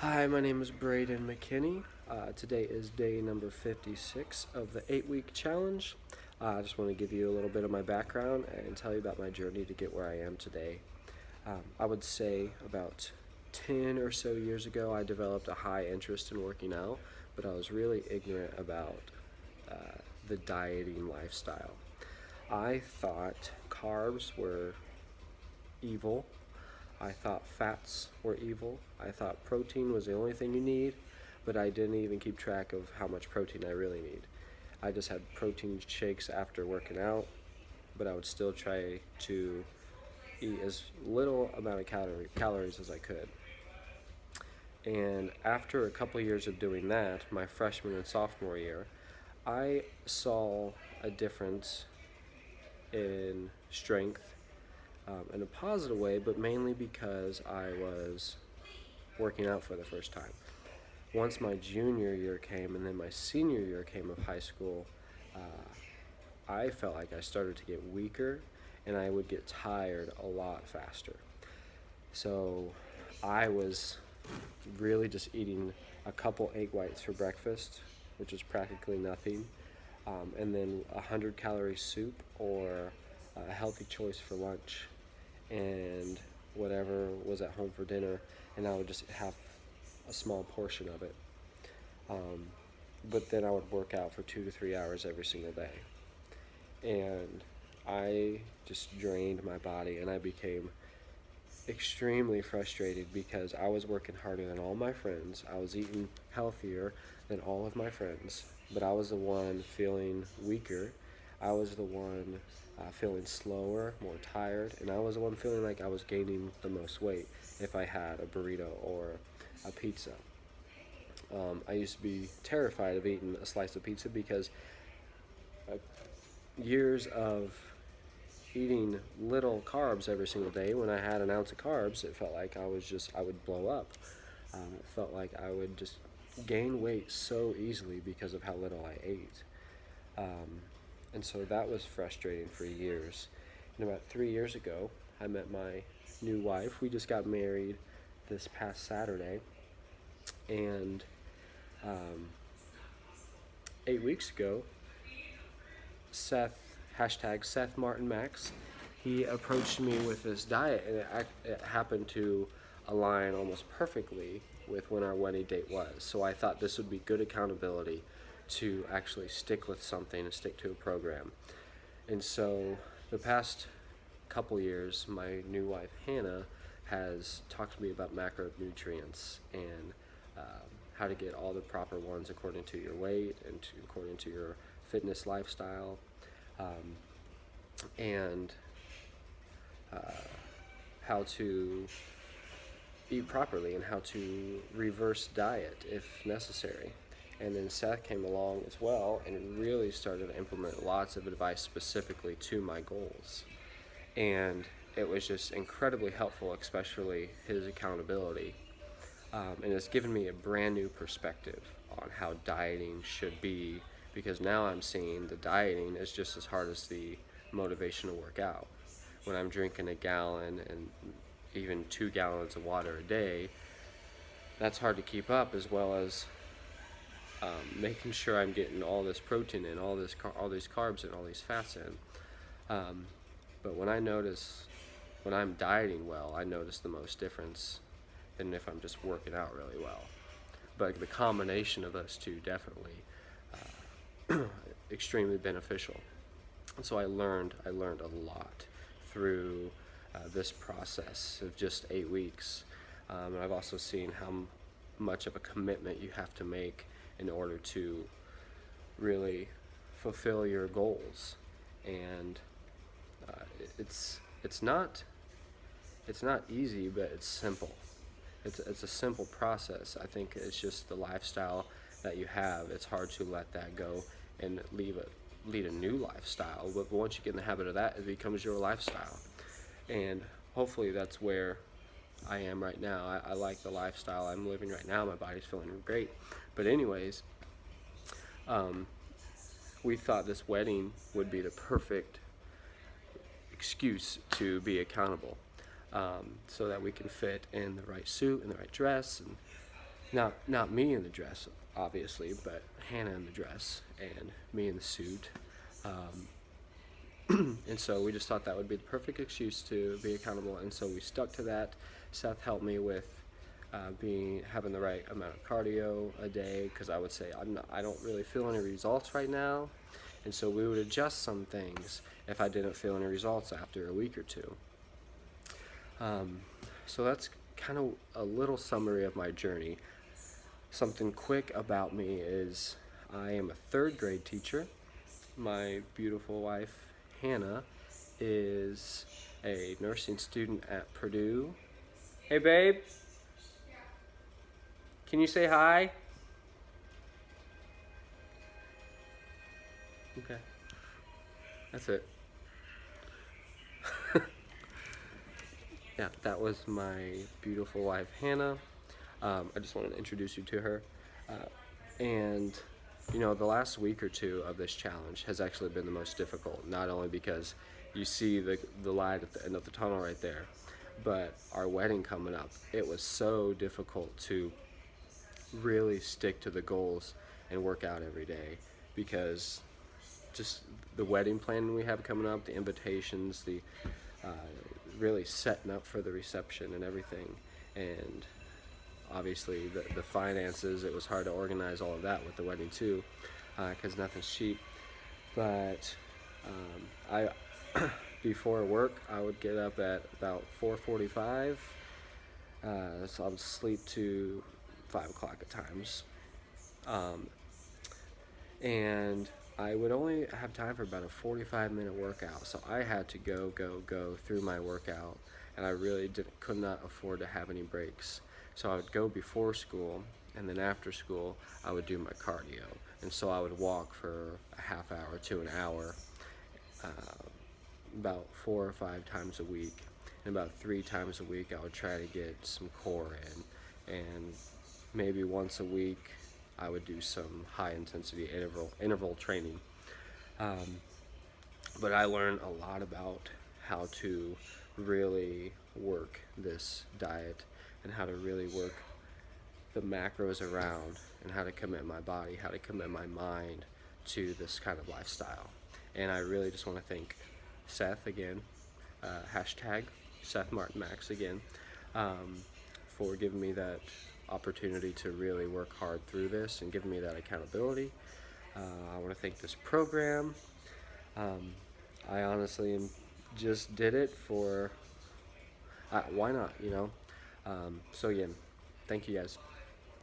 Hi, my name is Brayden McKinney. Today is day number 56 of the 8-week challenge. I just want to give you a little bit of my background and tell you about my journey to get where I am today. I would say about 10 or so years ago, I developed a high interest in working out, but I was really ignorant about the dieting lifestyle. I thought carbs were evil. I thought fats were evil. I thought protein was the only thing you need, but I didn't even keep track of how much protein I really need. I just had protein shakes after working out, but I would still try to eat as little amount of calories as I could. And after a couple years of doing that, my freshman and sophomore year, I saw a difference in strength in a positive way, but mainly because I was working out for the first time. Once my junior year came and then my senior year came of high school, I felt like I started to get weaker and I would get tired a lot faster. So I was really just eating a couple egg whites for breakfast, which is practically nothing, and then 100-calorie soup or a healthy choice for lunch, and whatever was at home for dinner, and I would just have a small portion of it. But then I would work out for 2 to 3 hours every single day. And I just drained my body, and I became extremely frustrated because I was working harder than all my friends. I was eating healthier than all of my friends, but I was the one feeling weaker. I was the one feeling slower, more tired, and I was the one feeling like I was gaining the most weight if I had a burrito or a pizza. I used to be terrified of eating a slice of pizza because years of eating little carbs every single day, when I had an ounce of carbs, it felt like I would blow up. It felt like I would just gain weight so easily because of how little I ate. And so that was frustrating for years. And about 3 years ago, I met my new wife. We just got married this past Saturday. And 8 weeks ago, Seth Martin Max, he approached me with this diet, and it happened to align almost perfectly with when our wedding date was. So I thought this would be good accountability to actually stick with something and stick to a program. And so the past couple years, my new wife Hannah has talked to me about macronutrients and how to get all the proper ones according to your weight and according to your fitness lifestyle, and how to eat properly and how to reverse diet if necessary. And then Seth came along as well and really started to implement lots of advice specifically to my goals. And it was just incredibly helpful, especially his accountability. And it's given me a brand new perspective on how dieting should be, because now I'm seeing the dieting is just as hard as the motivation to work out. When I'm drinking a gallon and even 2 gallons of water a day, that's hard to keep up, as well as making sure I'm getting all this protein in, all these carbs and all these fats in. But when I'm dieting well, I notice the most difference than if I'm just working out really well. But the combination of those two definitely extremely beneficial. And so I learned a lot through this process of just 8 weeks. And I've also seen how much of a commitment you have to make in order to really fulfill your goals. And it's not easy, but it's simple. It's a simple process. I think it's just the lifestyle that you have. It's hard to let that go and lead a new lifestyle. But once you get in the habit of that, it becomes your lifestyle. And hopefully that's where I am right now. I like the lifestyle I'm living right now. My body's feeling great. But anyways, we thought this wedding would be the perfect excuse to be accountable, so that we can fit in the right suit and the right dress and Not me in the dress, obviously, but Hannah in the dress and me in the suit. Um, and so we just thought that would be the perfect excuse to be accountable, and so we stuck to that. Seth helped me with being having the right amount of cardio a day, because I would say I don't really feel any results right now, and so we would adjust some things if I didn't feel any results after a week or two. Um, so that's kind of a little summary of my journey. Something quick about me is I am a third grade teacher. My beautiful wife, Hannah, is a nursing student at Purdue. Hey, babe. Can you say hi? Okay. That's it. Yeah, that was my beautiful wife, Hannah. I just wanted to introduce you to her. And the last week or two of this challenge has actually been the most difficult, not only because you see the light at the end of the tunnel right there, but our wedding coming up. It was so difficult to really stick to the goals and work out every day, because just the wedding planning we have coming up, the invitations, the uh, really setting up for the reception and everything, and obviously the finances. It was hard to organize all of that with the wedding too, because nothing's cheap. But I before work I would get up at about 4:45, so I would sleep to 5 o'clock at times, um, and I would only have time for about a 45-minute workout. So I had to go through my workout, and I really could not afford to have any breaks. So I would go before school, and then after school I would do my cardio. And so I would walk for a half hour to an hour, uh, about 4 or 5 times a week. And about 3 times a week I would try to get some core in. And maybe once a week I would do some high intensity interval training. Um, but I learned a lot about how to really work this diet, and how to really work the macros around, and how to commit my body, how to commit my mind to this kind of lifestyle. And I really just want to thank Seth again, hashtag Seth Martin Max again, um, for giving me that opportunity to really work hard through this and giving me that accountability. I want to thank this program. Um, I honestly just did it for why not, so again, thank you guys.